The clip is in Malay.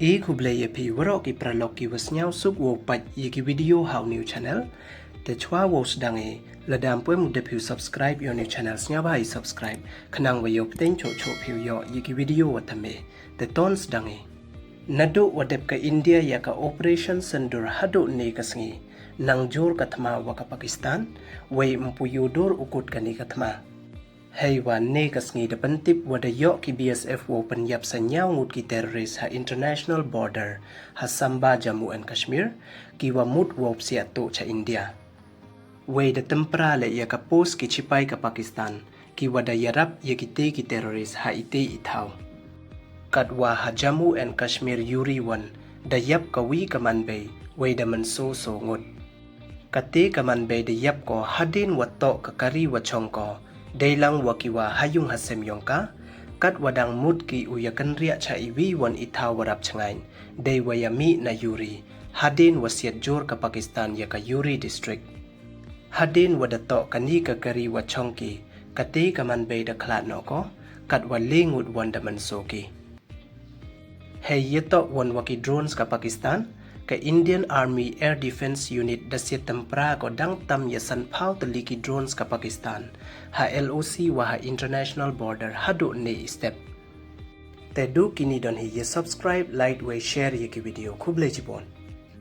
Kublai yapi waroki praloki wasnyau suk wo pat yiki video how new channel. The chwa wo sedangi ladam pue muda piu subscribe your new channel snyaba subscribe kanang wayo pten cho piu yo yiki video watame. The ton sedangi nadu wadep ka India ya ka operation sendur hadu ne kasngi nang jor katma waka Pakistan way mpuyudor ukut kani katma. Hay wa ne kasngi depan tip wada yok ki BSF wo penyap senyau ngut ki teroris ha international border ha samba Jammu and Kashmir kiwa mut wo psiah to cha India. Way de tempra le ya ka pos ki chipai ka Pakistan ki wada yarap ya ki te ki teroris ha ite ithau. Kadwa ha Jammu and Kashmir yuri wan da yap ka wi kaman bay way da man so ngut. Kate kaman bay da yap ko hadin wato ka kari wa chong ko Dailang wakiwa hayung hasem yongka, kat wadang mud ki uyakan ria cha iwi wan ita warap changain, day wayami na yuri, hadin wasiat jor ka Pakistan ya ka yuri district. Hadin wadato kani ka kari wa chongki, kati kaman bay da klat noko, kat walingud wan daman soki. Hey yeto wan waki drones ka Pakistan, ka Indian Army Air Defense Unit da siya tempra ko dang tam yasan pau teliki drones ka Pakistan ha LOC wa ha international border hadu ne step te du kini don hi ye subscribe like way share ye ki video khub le jibon